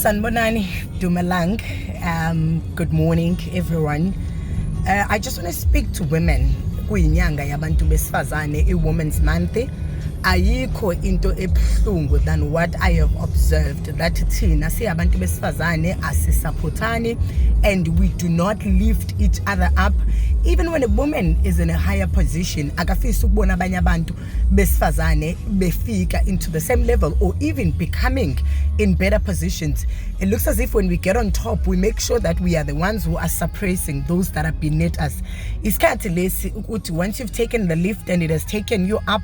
Sanbonani Dumalang. Good morning, everyone. I just want to speak to women. Kuyinyanga yabantu besifazane, a Women's Month. Ayikho into ebuhlungu than what I have observed, that thina siyabantu besifazane asisupportani and we do not lift each other up. Even when a woman is in a higher position, akafisa ukubona abanye abantu besifazane befika into the same level or even becoming in better positions. It looks as if when we get on top, we make sure that we are the ones who are suppressing those that are beneath us. Isikhathi lesi ukuthi once you've taken the lift and it has taken you up,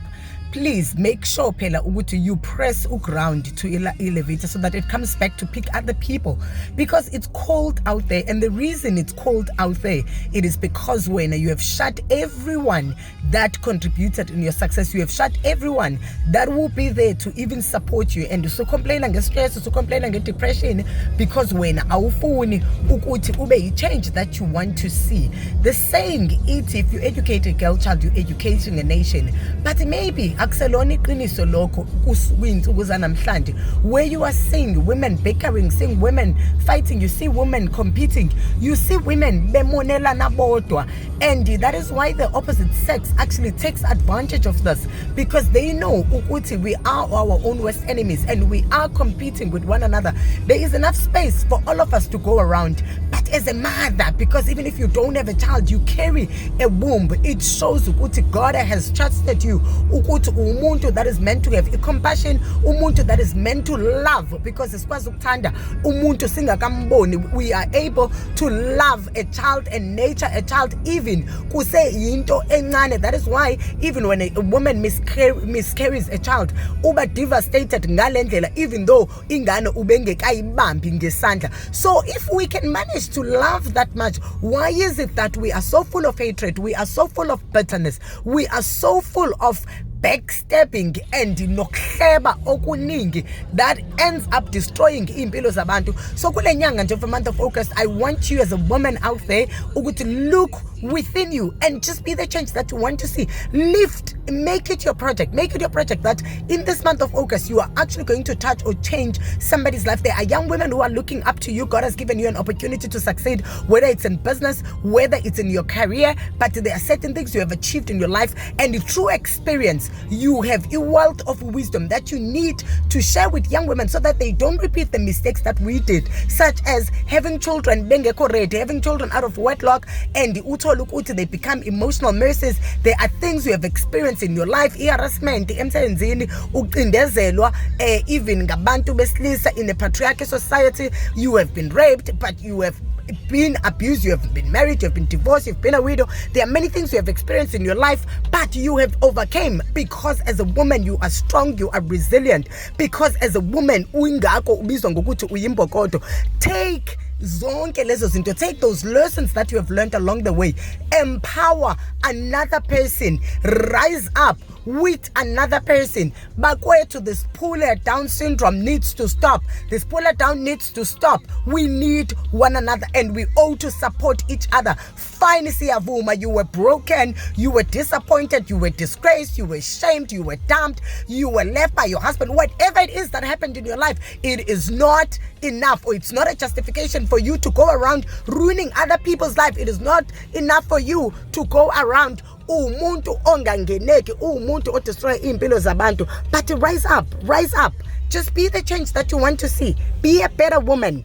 please make sure phela ukuthi you press ground to elevator so that it comes back to pick other people, because it's cold out there. And the reason it's cold out there, it is because when you have shut everyone that contributed in your success, you have shut everyone that will be there to even support you, and so complain and get stress, so complain and get depression, because when awufuni ukuthi ube change that you want to see. The saying is, if you educate a girl child, you're educating a nation. But maybe akuselona iqiniso lokho kwinsuku zanamhlanje, where you are seeing women bickering, seeing women fighting, you see women competing, you see women bemonelana bodwa, and that is why the opposite sex actually takes advantage of this, because they know ukuthi we are our own worst enemies and we are competing with one another. There is enough space for all of us to go around. But as a mother, because even if you don't have a child, you carry a womb, it shows ukuthi God has trusted you, ukuthi umuntu that is meant to have a compassion, umuntu that is meant to love, because sikwazi ukuthanda umuntu singakamboni. We are able to love a child and nurture a child even kuse yinto encane. That is why even when a woman miscarries a child, uba devastated ngalendlela, even though ingane ubengekayibambi ngesandla. So if we can manage to love that much, why is it that we are so full of hatred, we are so full of bitterness, we are so full of backstabbing and nokuhleba okuningi that ends up destroying impilo zabantu? So kule nyanga nje for month of August, I want you as a woman out there ukuthi look within you and just be the change that you want to see. Lift, make it your project, make it your project that in this month of August you are actually going to touch or change somebody's life. There are young women who are looking up to you. God has given you an opportunity to succeed, whether it's in business, whether it's in your career, but there are certain things you have achieved in your life, and through experience you have a wealth of wisdom that you need to share with young women so that they don't repeat the mistakes that we did, such as having children bengekho ready, having children out of wedlock, and they become emotional messes. There are things you have experienced in your life, harassment emsebenzini, ucindezelwa, even ngabantu besilisa in a patriarchal society. You have been raped, but you have been abused, you have been married, you have been divorced, you've been a widow. There are many things you have experienced in your life, but you have overcame, because as a woman you are strong, you are resilient, because as a woman uyingakho ubizwa ngokuthi uyimbokodo. Take zonke lezo zinto, take those lessons that you have learned along the way, empower another person, rise up with another person. Bakwethu, this puller down syndrome needs to stop. This puller down needs to stop. We need one another and we owe to support each other. Fine, Siyavuma, you were broken, you were disappointed, you were disgraced, you were shamed, you were dumped, you were left by your husband. Whatever it is that happened in your life, it is not enough, or it's not a justification for you to go around ruining other people's life. It is not enough for you to go around umuntu ongangeneki, umuntu odestroy impilo zabantu. But rise up, just be the change that you want to see. Be a better woman.